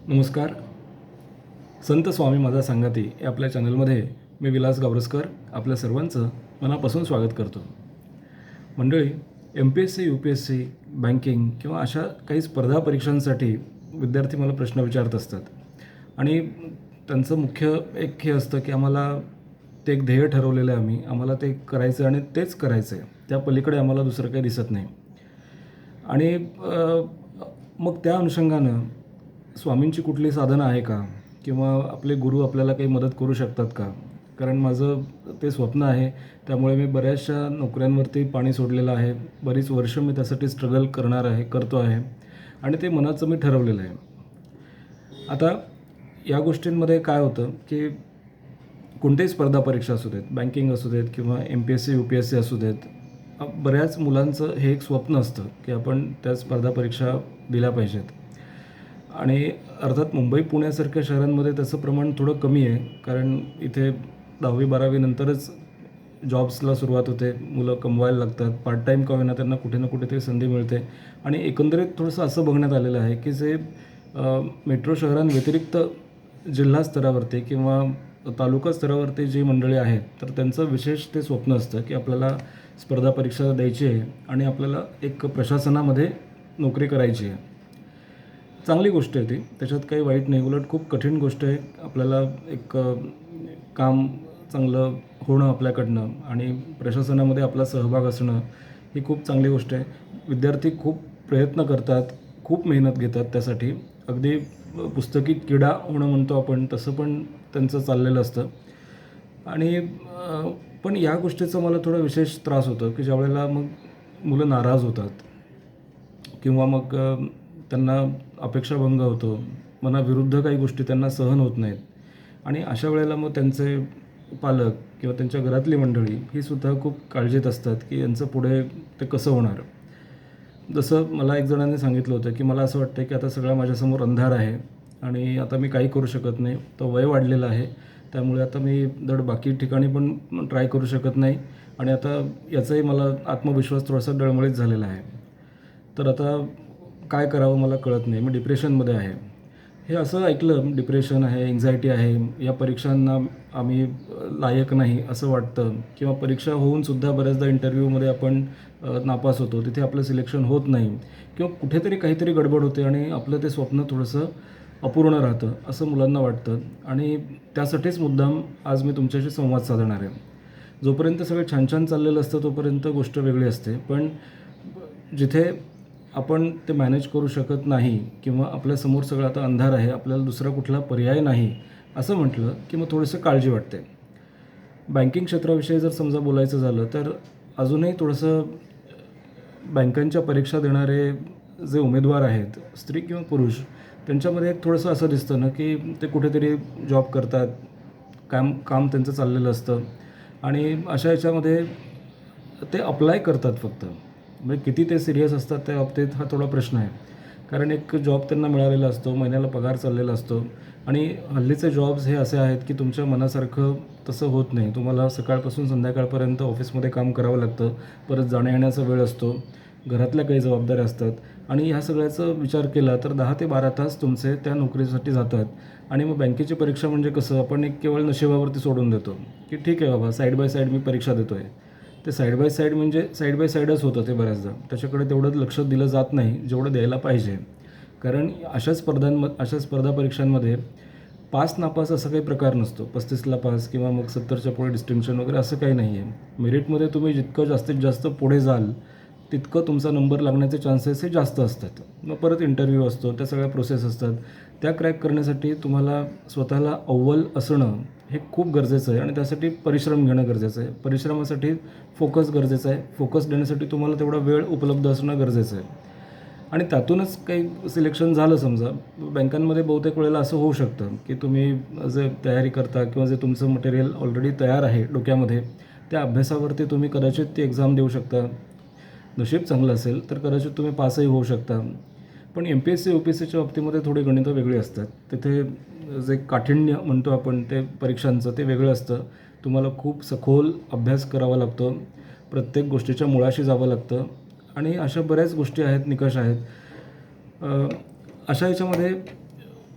नमस्कार. संत स्वामी माझा संगाती या आपल्या चॅनलमध्ये मी विलास गावरसकर आपल्या सर्वांचं मनापासून स्वागत करतो. मंडळी, MPSC, UPSC, बँकिंग किंवा अशा काही स्पर्धा परीक्षांसाठी विद्यार्थी मला प्रश्न विचारत असतात आणि त्यांचं मुख्य एक हे असतं की आम्हाला ते एक ध्येय ठरवलेलं आहे, आम्हाला ते करायचं आहे आणि तेच करायचं आहे. त्या पलीकडे आम्हाला दुसरं काही दिसत नाही. आणि मग त्या अनुषंगानं स्वामींची कुठली साधनं आहे का? किंवा आपले गुरु आपल्याला काही मदत करू शकतात का? कारण माझं ते स्वप्न आहे. त्यामुळे मी बऱ्याचशा नोकऱ्यांवरती पाणी सोडलेलं आहे. बरीच वर्ष मी त्यासाठी स्ट्रगल करतो आहे आणि ते मनाचं मी ठरवलेलं आहे. आता या गोष्टींमध्ये काय होतं की कोणत्याही स्पर्धा परीक्षा असू देत, बँकिंग असू देत किंवा MPSC, UPSC असू देत, बऱ्याच मुलांचं हे एक स्वप्न असतं की आपण त्या स्पर्धा परीक्षा दिल्या पाहिजेत. आणि अर्थात मुंबई, पुण्यासारख्या शहरांमध्ये त्याचं प्रमाण थोडं कमी आहे. कारण इथे 10वी-12वी नंतरच जॉब्सला सुरुवात होते. मुलं कमवायला लागतात. पार्ट टाईम का होईना त्यांना कुठे ना कुठेतरी संधी मिळते. आणि एकंदरीत थोडंसं असं बघण्यात आलेलं आहे की जे मेट्रो शहरांव्यतिरिक्त जिल्हा स्तरावरती किंवा तालुका स्तरावरती जी मंडळी आहेत, तर त्यांचं विशेष ते स्वप्न असतं की आपल्याला स्पर्धा परीक्षा द्यायची आहे आणि आपल्याला एक प्रशासनामध्ये नोकरी करायची आहे. चांगली गोष्ट आहे ती, त्याच्यात काही वाईट नाही. उलट खूप कठीण गोष्ट आहे. आपल्याला एक काम चांगलं होणं आपल्याकडनं आणि प्रशासनामध्ये आपला सहभाग असणं ही खूप चांगली गोष्ट आहे. विद्यार्थी खूप प्रयत्न करतात, खूप मेहनत घेतात त्यासाठी. अगदी पुस्तकी किडा होणं म्हणतो आपण, तसं पण त्यांचं चाललेलं असतं. आणि पण या गोष्टीचा मला थोडा विशेष त्रास होतो की ज्यावेळेला मग मुलं नाराज होतात किंवा मग त्यांना अपेक्षाभंग होतो. मनाविरुद्ध काही गोष्टी त्यांना सहन होत नाहीत आणि अशा वेळेला मग त्यांचे पालक किंवा त्यांच्या घरातली मंडळी ही सुद्धा खूप काळजीत असतात की यांचं पुढे ते कसं होणार. जसं मला एक जणांनी सांगितलं होतं की मला असं वाटतं की आता सगळा माझ्यासमोर अंधार आहे आणि आता मी काही करू शकत नाही. तो वय वाढलेलं आहे, त्यामुळे आता मी धड बाकी ठिकाणी पण ट्राय करू शकत नाही आणि आता याचाही मला आत्मविश्वास थोडासा डळमळीत झालेला आहे. तर आता काय करावं मला कळत नाही. मी डिप्रेशनमध्ये आहे. हे असं ऐकलं, डिप्रेशन आहे, एन्झायटी आहे, या परीक्षांना आम्ही लायक नाही असं वाटतं किंवा परीक्षा होऊनसुद्धा बऱ्याचदा इंटरव्ह्यूमध्ये आपण नापास होतो. तिथे आपलं सिलेक्शन होत नाही किंवा कुठेतरी काहीतरी गडबड होते आणि आपलं ते स्वप्न थोडंसं अपूर्ण राहतं असं मुलांना वाटतं. आणि त्यासाठीच मुद्दाम आज मी तुमच्याशी संवाद साधणार आहे. जोपर्यंत सगळं छान छान चाललेलं असतं तोपर्यंत गोष्ट वेगळी असते, पण जिथे आपण ते मॅनेज करू शकत नाही किंवा आपल्यासमोर सगळं आता अंधार आहे, आपल्याला दुसरा कुठला पर्याय नाही असं म्हटलं की मग थोडंसं काळजी वाटते. बँकिंग क्षेत्राविषयी जर समजा बोलायचं झालं तर अजूनही थोडंसं बँकांच्या परीक्षा देणारे जे उमेदवार आहेत, स्त्री किंवा पुरुष, त्यांच्यामध्ये एक थोडंसं असं दिसतं ना की ते कुठेतरी जॉब करतात, काम त्यांचं चाललेलं असतं आणि अशा याच्यामध्ये ते अप्लाय करतात फक्त. म्हणजे किती ते सिरियस असतात त्या बाबतीत हा थोडा प्रश्न आहे. कारण एक जॉब त्यांना मिळालेला असतो, महिन्याला पगार चाललेला असतो आणि हल्लीचे जॉब्स हे असे आहेत की तुमच्या मनासारखं तसं होत नाही. तुम्हाला सकाळपासून संध्याकाळपर्यंत ऑफिसमध्ये काम करावं लागतं. परत जाण्या-येण्याचा वेळ असतो, घरातल्या काही जबाबदाऱ्या असतात आणि ह्या सगळ्याचा विचार केला तर 10 ते 12 तास तुमचे त्या नोकरीसाठी जातात. आणि मग बँकेची परीक्षा म्हणजे कसं, आपण एक केवळ नशिबावरती सोडून देतो की ठीक आहे बाबा, साईड बाय साईड मी परीक्षा देतो आहे. ते साईड बाय साईड म्हणजे साईड बाय साईडच होतं ते बऱ्याचदा. त्याच्याकडे तेवढं लक्ष दिलं जात नाही जेवढं द्यायला पाहिजे. कारण अशा स्पर्धा परीक्षांमध्ये पास नापास असा काही प्रकार नसतो. 35ला पास किंवा मग 70च्या पुढे डिस्टिंक्शन वगैरे असं काही नाही आहे. मेरिटमध्ये तुम्ही जितकं जास्तीत जास्त पुढे जाल तितकं तुमचा नंबर लागण्याचे चान्सेस हे जास्त असतात. मग परत इंटरव्ह्यू असतो, त्या सगळ्या प्रोसेस असतात. त्या क्रॅक करण्यासाठी तुम्हाला स्वतःला अव्वल असणं हे खूप गरजेचं आहे आणि त्यासाठी परिश्रम घेणं गरजेचं आहे. परिश्रमासाठी फोकस गरजेचा आहे. फोकस देण्यासाठी तुम्हाला तेवढा वेळ उपलब्ध असणं गरजेचं आहे. आणि त्यातूनच काही सिलेक्शन झालं समजा, बँकांमध्ये बहुतेक वेळेला असं होऊ शकतं की तुम्ही जे तयारी करता किंवा जे तुमचं मटेरियल ऑलरेडी तयार आहे डोक्यामध्ये, त्या अभ्यासावरती तुम्ही कदाचित ती एक्झाम देऊ शकता. नशीब चांगलं असेल तर कदाचित तुम्ही पासही होऊ शकता. पण MPSC, UPSCच्या बाबतीमध्ये थोडी गणितं वेगळी असतात. तिथे जे काठिण्य म्हणतो आपण ते परीक्षांचं, ते वेगळं असतं. तुम्हाला खूप सखोल अभ्यास करावा लागतो. प्रत्येक गोष्टीच्या मुळाशी जावं लागतं आणि अशा बऱ्याच गोष्टी आहेत, निकष आहेत. अशा ह्याच्यामध्ये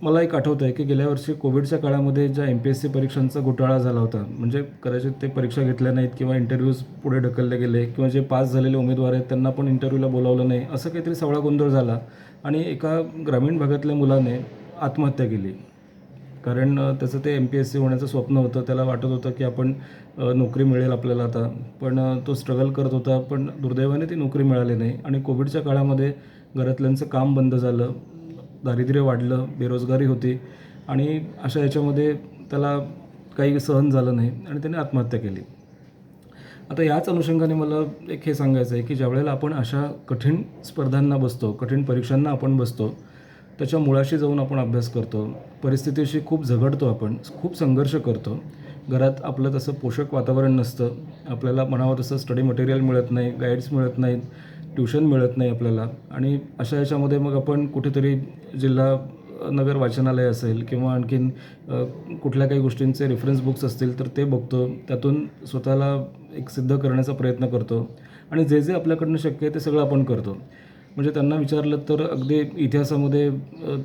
मला एक आठवतं आहे की गेल्या वर्षी कोविडच्या काळामध्ये ज्या MPSC परीक्षांचा घोटाळा झाला होता, म्हणजे कदाचित ते परीक्षा घेतल्या नाहीत किंवा इंटरव्ह्यूज पुढे ढकलले गेले किंवा जे पास झालेले उमेदवार आहेत त्यांना पण इंटरव्ह्यूला बोलावलं नाही, असं काहीतरी सगळा गोंधळ झाला आणि एका ग्रामीण भागातल्या मुलाने आत्महत्या केली. कारण त्याचं ते MPSC होण्याचं स्वप्न होतं. त्याला वाटत होतं की आपण नोकरी मिळेल आपल्याला आता. पण तो स्ट्रगल करत होता. पण दुर्दैवाने ती नोकरी मिळाली नाही आणि कोविडच्या काळामध्ये घरातल्यांचं काम बंद झालं, दारिद्र्य वाढलं, बेरोजगारी होती आणि अशा याच्यामध्ये त्याला काही सहन झालं नाही आणि त्याने आत्महत्या केली. आता याच अनुषंगाने मला एक हे सांगायचं आहे की ज्यावेळेला आपण अशा कठीण स्पर्धांना बसतो, कठीण परीक्षांना आपण बसतो, त्याच्या मुळाशी जाऊन आपण अभ्यास करतो, परिस्थितीशी खूप झगडतो, आपण खूप संघर्ष करतो. घरात आपलं तसं पोषक वातावरण नसतं, आपल्याला म्हणावं तसं स्टडी मटेरियल मिळत नाही, गाईड्स मिळत नाहीत, ट्युशन मिळत नाही आपल्याला आणि अशा याच्यामध्ये मग आपण कुठेतरी जिल्हा नगर वाचनालय असेल किंवा आणखीन कुठल्या काही गोष्टींचे रेफरन्स बुक्स असतील तर ते बघतो, त्यातून स्वतःला एक सिद्ध करण्याचा प्रयत्न करतो आणि जे जे आपल्याकडनं शक्य आहे ते सगळं आपण करतो. म्हणजे त्यांना विचारलं तर अगदी इतिहासामध्ये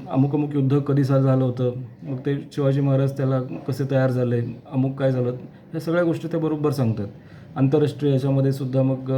अमुक अमुक युद्ध कधी झालं होतं, मग ते शिवाजी महाराज त्याला कसे तयार झाले, अमुक काय झालं, ह्या सगळ्या गोष्टी ते बरोबर सांगतात. आंतरराष्ट्रीय याच्यामध्ये सुद्धा मग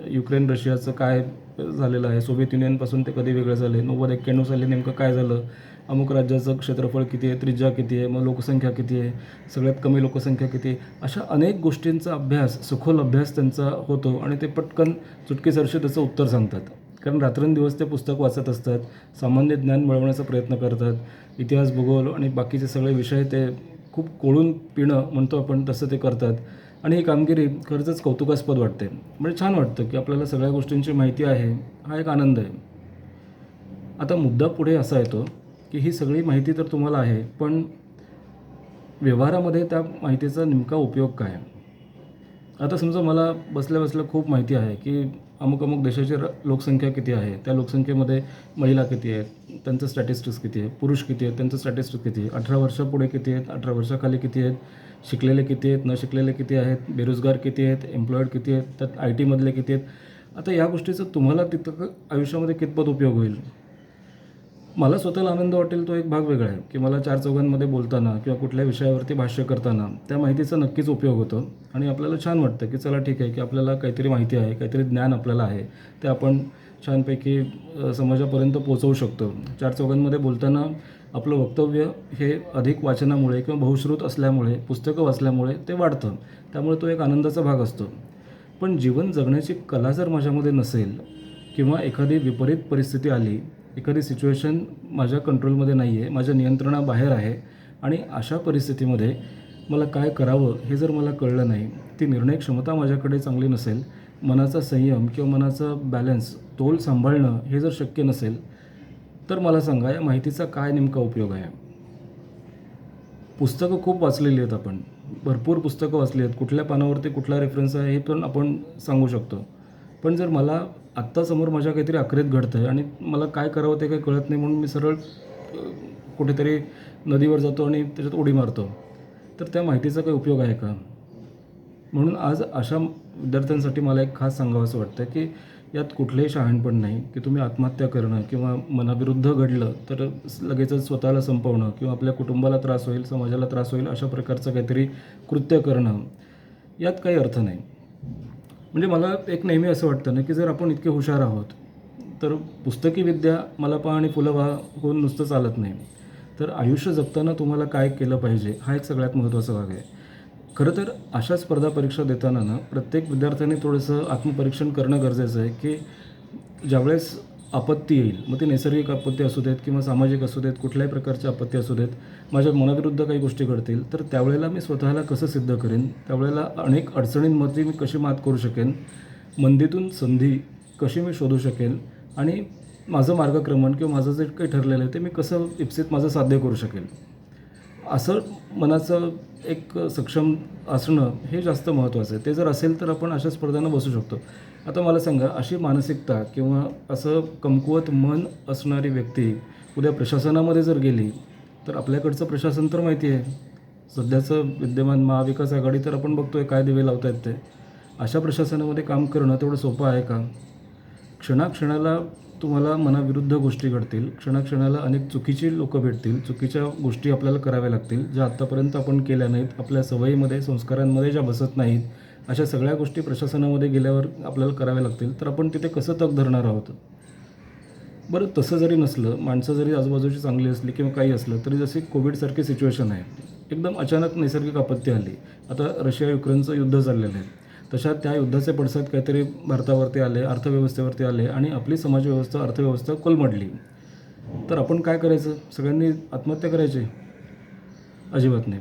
युक्रेन रशियाचं काय झालेलं आहे, सोव्हिएत युनियनपासून ते कधी वेगळे झाले, 90-91 साली नेमकं काय झालं, अमुक राज्याचं क्षेत्रफळ किती आहे, त्रिज्या किती आहे, मग लोकसंख्या किती आहे, सगळ्यात कमी लोकसंख्या किती आहे, अशा अनेक गोष्टींचा अभ्यास, सखोल अभ्यास त्यांचा होतो आणि ते पटकन चुटकीसरशी त्याचं उत्तर सांगतात. कारण रात्रंदिवस ते पुस्तक वाचत असतात, सामान्य ज्ञान मिळवण्याचा प्रयत्न करतात, इतिहास, भूगोल आणि बाकीचे सगळे विषय ते खूप कोळून पिणं म्हणतो आपण तसं ते करतात आणि ही कामगिरी खरंच कौतुकास्पद वाटते. म्हणजे छान वाटतं की आपल्याला सगळ्या गोष्टींची माहिती आहे, हा एक आनंद आहे. आता मुद्दा पुढे असा येतो की ही सगळी माहिती तर तुम्हाला आहे, पण व्यवहारामध्ये त्या माहितीचा नेमका उपयोग काय? आता समजा मला बसल्या बसल्या खूप माहिती आहे की अमुक अमुक देशाची लोकसंख्या किती आहे, त्या लोकसंख्येमध्ये महिला किती आहेत, त्यांचं स्टॅटिस्टिक्स किती आहे, पुरुष किती आहेत, त्यांचं स्टॅटिस्टिक्स किती आहे, 18 वर्षापुढे किती आहेत, 18 वर्षाखाली किती आहेत, शिकलेले किती आहेत, न शिकलेले किती आहेत, बेरोजगार किती आहेत, एम्प्लॉईड किती आहेत, त्यात IT मधले किती आहेत. आता या गोष्टीचा तुम्हाला तिथं आयुष्यामध्ये कितपत उपयोग होईल? मला स्वतःला आनंद वाटेल तो एक भाग वेगळा आहे की मला चार चौघांमध्ये बोलताना किंवा कुठल्या विषयावरती भाष्य करताना त्या माहितीचा नक्कीच उपयोग होतो आणि आपल्याला छान वाटतं की चला ठीक आहे की आपल्याला काहीतरी माहिती आहे, काहीतरी ज्ञान आपल्याला आहे, ते आपण छानपैकी समाजापर्यंत पोहोचवू शकतो. चार चौघांमध्ये बोलताना आपलं वक्तव्य हे अधिक वाचनामुळे किंवा बहुश्रुत असल्यामुळे, पुस्तकं वाचल्यामुळे ते वाढतं, त्यामुळे तो एक आनंदाचा भाग असतो. पण जीवन जगण्याची कला जर माझ्यामध्ये नसेल किंवा एखादी विपरीत परिस्थिती आली, एखादी सिच्युएशन माझ्या कंट्रोलमध्ये नाही आहे, माझ्या नियंत्रणाबाहेर आहे आणि अशा परिस्थितीमध्ये मला काय करावं हे जर मला कळलं नाही, ती निर्णय क्षमता माझ्याकडे चांगली नसेल, मनाचा संयम किंवा मनाचा बॅलन्स, तोल सांभाळणं हे जर शक्य नसेल, तर मला सांगा या माहितीचा काय नेमका उपयोग आहे? पुस्तकं खूप वाचलेली आहेत आपण, भरपूर पुस्तकं वाचली आहेत, कुठल्या पानावरती कुठला रेफरन्स आहे हे पण आपण सांगू शकतो. पण जर मला आत्ता समोर माझ्या काहीतरी आखरीत घडतं आहे आणि मला काय करावं ते काही कळत नाही म्हणून मी सरळ कुठेतरी नदीवर जातो आणि त्याच्यात उडी मारतो, तर त्या माहितीचा काही उपयोग आहे का? म्हणून आज अशा विद्यार्थ्यांसाठी मला एक खास सांगावंसं वाटतं की यात कुठलंही शहाणपण नाही की तुम्ही आत्महत्या करणं किंवा मनाविरुद्ध घडलं तर लगेचच स्वतःला संपवणं किंवा आपल्या कुटुंबाला त्रास होईल, समाजाला त्रास होईल अशा प्रकारचं काहीतरी कृत्य करणं, यात काही अर्थ नाही. म्हणजे मला एक नेहमी असं वाटतं ना की जर आपण इतके हुशार आहोत तर पुस्तकी विद्या मला पहा आणि फुलं व्हा होऊन नुसतं चालत नाही. तर आयुष्य जगताना तुम्हाला काय केलं पाहिजे हा एक सगळ्यात महत्त्वाचा भाग आहे. खरं तर अशा स्पर्धा परीक्षा देताना ना प्रत्येक विद्यार्थ्याने थोडंसं आत्मपरीक्षण करणं गरजेचं आहे की ज्यावेळेस आपत्ती येईल, मग ती नैसर्गिक आपत्ती असू देत किंवा सामाजिक असू देत, कुठल्याही प्रकारची आपत्ती असू देत, माझ्या मनाविरुद्ध काही गोष्टी घडतील, तर त्यावेळेला मी स्वतःला कसं सिद्ध करेन, त्यावेळेला अनेक अडचणींमध्ये मी कशी मात करू शकेन, मंदीतून संधी कशी मी शोधू शकेन आणि माझं मार्गक्रमण किंवा माझं जे काही ठरलेलं आहे ते मी कसं इप्सित माझं साध्य करू शकेन, असं मनाचं एक सक्षम असणं हे जास्त महत्त्वाचं आहे. ते जर असेल तर आपण अशा स्पर्धांना बसू शकतो. आता मला सांगा, अशी मानसिकता किंवा असं कमकुवत मन असणारी व्यक्ती उद्या प्रशासनामध्ये जर गेली तर आपल्याकडचं प्रशासन तर माहिती आहे, सध्याचं विद्यमान महाविकास आघाडी तर आपण बघतो आहे काय दिवे लावत आहेत ते. अशा प्रशासनामध्ये काम करणं तेवढं सोपं आहे का? क्षणाक्षणाला तुम्हाला मनाविरुद्ध गोष्टी घडतील, क्षणाक्षणाला अनेक चुकीची लोकं भेटतील, चुकीच्या गोष्टी आपल्याला कराव्या लागतील, ज्या आत्तापर्यंत आपण केल्या नाहीत, आपल्या सवयीमध्ये, संस्कारांमध्ये ज्या बसत नाहीत, अशा सगळ्या गोष्टी प्रशासनामध्ये गेल्यावर आपल्याला कराव्या लागतील. तर आपण तिथे कसं तग धरणार आहोत? बरं, तसं जरी नसलं, माणसं जरी आजूबाजूची चांगली असली किंवा काही असलं, तरी जशी कोविडसारखी सिच्युएशन आहे, एकदम अचानक नैसर्गिक आपत्ती आली. आता रशिया युक्रेनचं युद्ध चाललेलं आहे. तशा त्या युद्धाचे पडसाद काहीतरी भारतावरती आले, अर्थव्यवस्थेवरती आले आणि आपली समाजव्यवस्था, अर्थव्यवस्था कोलमडली. तर आपण काय करायचं? सगळ्यांनी आत्महत्या करायची? अजिबात नाही.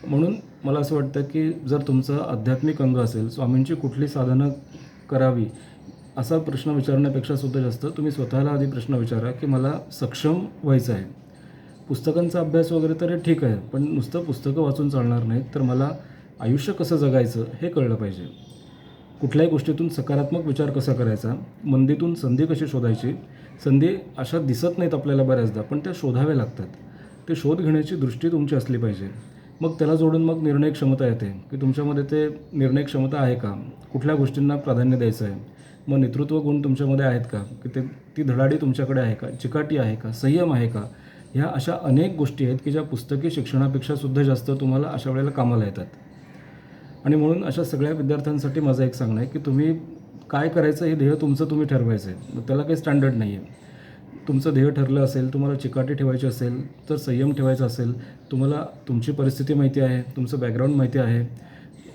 म्हणून मला असं वाटतं की जर तुमचा आध्यात्मिक अंग असेल, स्वामींची कुठली साधना करावी, असा प्रश्न विचारण्यापेक्षा सुद्धा जास्त तुम्ही स्वतःला आधी प्रश्न विचारा की मला सक्षम व्हायचं आहे. पुस्तकांचा अभ्यास वगैरे तर हे ठीक आहे, पण नुसतं पुस्तकं वाचून चालणार नाहीत. तर मला आयुष्य कसं जगायचं हे कळलं पाहिजे. कुठल्याही गोष्टीतून सकारात्मक विचार कसा करायचा, मंदीतून संधी कशी शोधायची. संधी अशा दिसत नाहीत आपल्याला बऱ्याचदा, पण त्या शोधाव्या लागतात. ते शोध घेण्याची दृष्टी तुमची असली पाहिजे. मग त्याला जोडून मग निर्णय क्षमता येते की तुमच्यामध्ये ते निर्णय क्षमता आहे का, कुठल्या गोष्टींना प्राधान्य द्यायचं आहे. मग नेतृत्व गुण तुमच्यामध्ये आहेत का, की ती धडाडी तुमच्याकडे आहे का, चिकाटी आहे का, संयम आहे का. ह्या अशा अनेक गोष्टी आहेत की ज्या पुस्तकी शिक्षणापेक्षा सुद्धा जास्त तुम्हाला अशा वेळेला कामाला येतात. आणि म्हणून अशा सगळ्या विद्यार्थ्यांसाठी माझं एक सांगणं आहे की तुम्ही काय करायचं हे ध्येय तुमचं तुम्ही ठरवायचं आहे. त्याला काही स्टँडर्ड नाही आहे. तुमचं ध्येय ठरलं असेल, तुम्हाला चिकाटी ठेवायची असेल, तर संयम ठेवायचा असेल, तुम्हाला तुमची परिस्थिती माहिती आहे, तुमचं बॅकग्राऊंड माहिती आहे,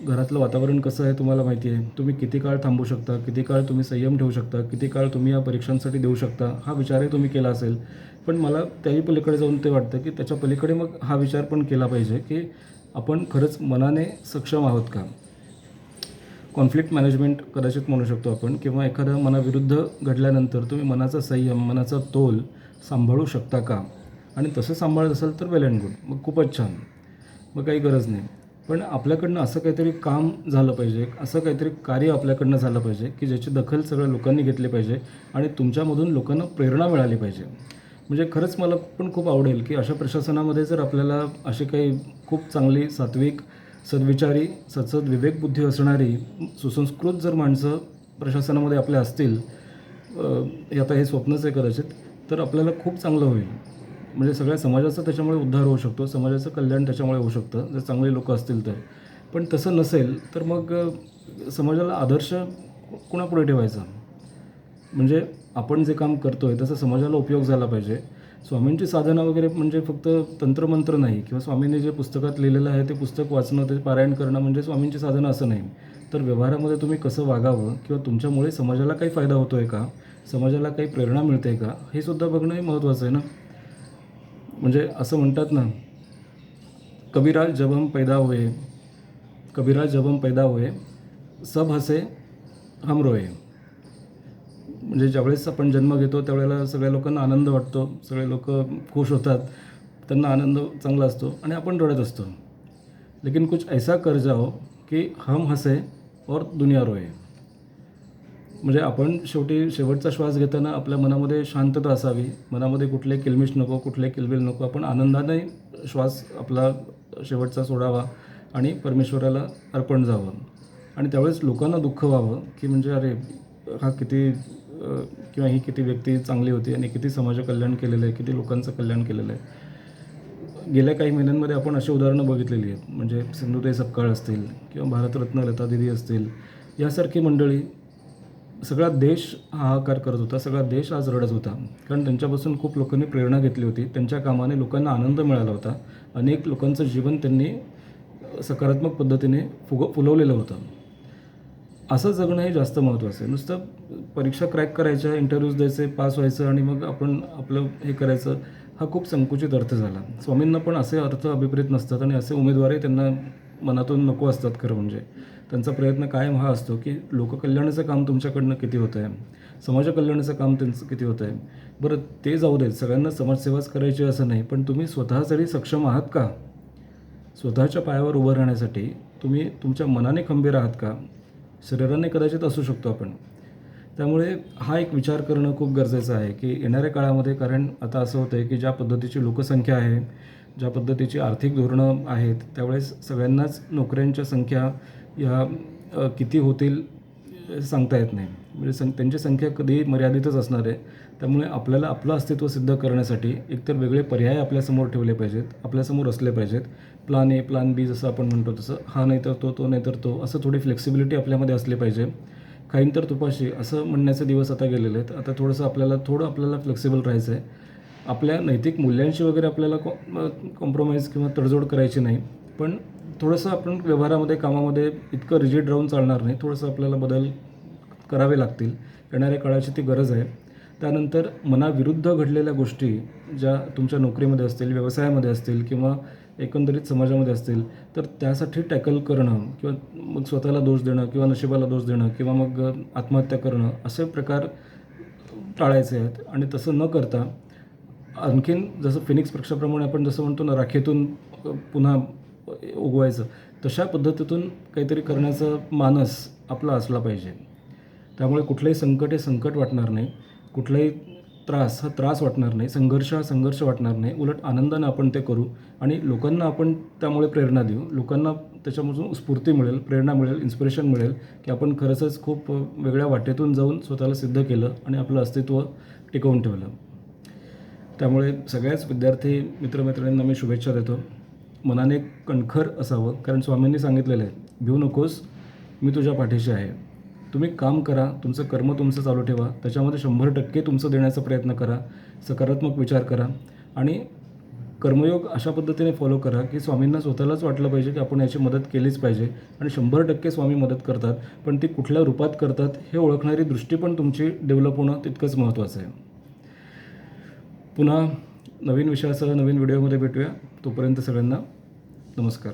घरातलं वातावरण कसं आहे तुम्हाला माहिती आहे, तुम्ही किती काळ थांबू शकता, किती काळ तुम्ही संयम ठेवू शकता, किती काळ तुम्ही या परीक्षांसाठी देऊ शकता, हा विचारही तुम्ही केला असेल. पण मला त्याही पलीकडे जाऊन ते वाटतं की त्याच्या पलीकडे मग हा विचार पण केला पाहिजे की आपण खरंच मनाने सक्षम आहोत का. कॉन्फ्लिक्ट मॅनेजमेंट कदाचित म्हणू शकतो आपण, किंवा एखाद्या मनाविरुद्ध घडल्यानंतर तुम्ही मनाचा संयम, मनाचा तोल सांभाळू शकता का. आणि तसं सांभाळत असाल तर वेल अँड गुड, मग खूपच छान, मग काही गरज नाही. पण आपल्याकडनं असं काहीतरी काम झालं पाहिजे, असं काहीतरी कार्य आपल्याकडनं झालं पाहिजे की ज्याची दखल सगळ्या लोकांनी घेतली पाहिजे आणि तुमच्यामधून लोकांना प्रेरणा मिळाली पाहिजे. म्हणजे खरंच मला पण खूप आवडेल की अशा प्रशासनामध्ये जर आपल्याला अशी काही खूप चांगली सात्विक, सद्विचारी, सद्सद विवेकबुद्धी असणारी, सुसंस्कृत जर माणसं प्रशासनामध्ये आपल्या असतील, आता हे स्वप्नच आहे कदाचित, तर आपल्याला खूप चांगलं होईल. म्हणजे सगळ्या समाजाचा त्याच्यामुळे उद्धार होऊ शकतो, समाजाचं कल्याण त्याच्यामुळे होऊ शकतं जर चांगले लोक असतील तर. पण तसं नसेल तर मग समाजाला आदर्श कुणापुढे ठेवायचा. म्हणजे आपण जे काम करतो आहे त्याचा समाजाला उपयोग झाला पाहिजे. स्वामींची साधना वगैरे म्हणजे फक्त तंत्रमंत्र नाही, किंवा स्वामींनी जे पुस्तकात लिहिलेलं आहे ते पुस्तक वाचणं, ते पारायण करणं म्हणजे स्वामींची साधना असं नाही. तर व्यवहारामध्ये तुम्ही कसं वागावं, किंवा तुमच्यामुळे समाजाला काही फायदा होतो आहे का, समाजाला काही प्रेरणा मिळते आहे का, हे सुद्धा बघणंही महत्त्वाचं आहे ना. म्हणजे असं म्हणतात ना, कबीरा जब हम पैदा हुए, कबीरा जब हम पैदा हुए, सब हसे हम रोए. म्हणजे ज्यावेळेस आपण जन्म घेतो त्यावेळेला सगळ्या लोकांना आनंद वाटतो, सगळे लोक खुश होतात, त्यांना आनंद चांगला असतो आणि आपण रडत असतो. लेकिन कुछ ऐसा कर जाओ की हम हसे और दुनिया रोए. म्हणजे आपण शेवटचा श्वास घेताना आपल्या मनामध्ये शांतता असावी, मनामध्ये कुठले किलमिश नको, कुठले किलबिल नको. आपण आनंदाने श्वास आपला शेवटचा सोडावा आणि परमेश्वराला अर्पण जावं. आणि त्यावेळेस लोकांना दुःख व्हावं की म्हणजे अरे हा किती किंवा ही किती व्यक्ती चांगली होती आणि किती समाजकल्याण केलेलं आहे, किती लोकांचं कल्याण केलेलं आहे. गेल्या काही महिन्यांमध्ये आपण अशी उदाहरणं बघितलेली आहेत. म्हणजे सिंधुताई सपकाळ असतील किंवा भारतरत्न लता दीदी असतील, यासारखी मंडळी. सगळा देश हाहाकार करत होता, सगळा देश आज रडत होता, कारण त्यांच्यापासून खूप लोकांनी प्रेरणा घेतली होती. त्यांच्या कामाने लोकांना आनंद मिळाला होता. अनेक लोकांचं जीवन त्यांनी सकारात्मक पद्धतीने फुलवलेलं होतं. असं जगणं हे जास्त महत्त्वाचं आहे. नुसतं परीक्षा क्रॅक करायच्या, इंटरव्ह्यूज द्यायचे, पास व्हायचं आणि मग आपण आपलं हे करायचं, हा खूप संकुचित अर्थ झाला. स्वामींना पण असे अर्थ अभिप्रेत नसतात आणि असे उमेदवारही त्यांना मनातून नको असतात. खरं म्हणजे त्यांचा प्रयत्न कायम हा असतो की लोककल्याणाचं काम तुमच्याकडनं किती होतं आहे, समाजकल्याणाचं काम त्यांचं किती होतं आहे. बरं, ते जाऊ देत, सगळ्यांना समाजसेवाच करायची असं नाही, पण तुम्ही स्वतःसाठी सक्षम आहात का. स्वतःच्या पायावर उभं राहण्यासाठी तुम्ही तुमच्या मनाने खंबीर आहात का. शरीराने कदाचित असू शकतो आपण. त्यामुळे हा एक विचार करणं खूप गरजेचं आहे की येणाऱ्या काळामध्ये, कारण आता असं होतं आहे की ज्या पद्धतीची लोकसंख्या आहे, ज्या पद्धतीची आर्थिक धोरणं आहेत, त्यावेळेस सगळ्यांनाच नोकऱ्यांच्या संख्या ह्या किती होतील सांगता येत नाही. म्हणजे त्यांची संख्या कधी मर्यादितच असणार आहे. त्यामुळे आपल्याला आपलं अस्तित्व सिद्ध करण्यासाठी एकतर वेगळे पर्याय आपल्यासमोर ठेवले पाहिजेत, आपल्यासमोर असले पाहिजेत. प्लान ए, प्लान बी जसं आपण म्हणतो तसं, हा नाही तर तो नाही तर तो, असं थोडी फ्लेक्सिबिलिटी आपल्यामध्ये असली पाहिजे. खाईन तर तुपाशी असं म्हणण्याचे दिवस आता गेलेले आहेत. आता थोडंसं आपल्याला फ्लेक्सिबल राहायचं आहे. आपल्या नैतिक मूल्यांशी वगैरे आपल्याला कॉम्प्रोमाइज किंवा तडजोड करायची नाही, पण थोडंसं आपण व्यवहारामध्ये, कामामध्ये इतकं रिजिड राहून चालणार नाही. थोडंसं आपल्याला बदल करावे लागतील. येणाऱ्या काळाची ती गरज आहे. त्यानंतर मनाविरुद्ध घडलेल्या गोष्टी ज्या तुमच्या नोकरीमध्ये असतील, व्यवसायामध्ये असतील किंवा एकंदरीत समाजामध्ये असतील, तर त्यासाठी टॅकल करणं किंवा मग स्वतःला दोष देणं किंवा नशिबाला दोष देणं किंवा मग आत्महत्या करणं असे प्रकार टाळायचे आहेत. आणि तसं न करता आणखीन जसं फिनिक्स पक्षाप्रमाणे आपण जसं म्हणतो ना, राखेतून पुन्हा उगवायचं, तशा पद्धतीतून काहीतरी करण्याचा मानस आपला असला पाहिजे. त्यामुळे कुठलंही संकट हे संकट वाटणार नाही, कुठलाही त्रास हा त्रास वाटणार नाही, संघर्ष हा संघर्ष वाटणार नाही. उलट आनंदानं आपण ते करू आणि लोकांना आपण त्यामुळे प्रेरणा देऊ. लोकांना त्याच्यामधून स्फूर्ती मिळेल, प्रेरणा मिळेल, इन्स्पिरेशन मिळेल की आपण खरंच खूप वेगळ्या वाटेतून जाऊन स्वतःला सिद्ध केलं आणि आपलं अस्तित्व टिकवून ठेवलं. त्यामुळे सगळ्याच विद्यार्थी मित्रमैत्रिणींना मी शुभेच्छा देतो. मनाने कणखर असावं, कारण स्वामींनी सांगितलेलं आहे, भिवू नकोस, मी तुझ्या पाठीशी आहे. तुम्ही काम करा, तुमचं कर्म तुमचं चालू ठेवा, त्याच्यामध्ये 100% तुमचं देण्याचा प्रयत्न करा, सकारात्मक विचार करा आणि कर्मयोग अशा पद्धतीने फॉलो करा की स्वामींना स्वतःलाच वाटलं पाहिजे की आपण याची मदत केलीच पाहिजे. आणि 100% स्वामी मदत करतात, पण ती कुठल्या रूपात करतात हे ओळखणारी दृष्टी पण तुमची डेव्हलप होणं तितकंच महत्त्वाचं आहे. पुन्हा नवीन विषयासह नवीन व्हिडिओमध्ये भेटूया. तोपर्यंत सगळ्यांना नमस्कार.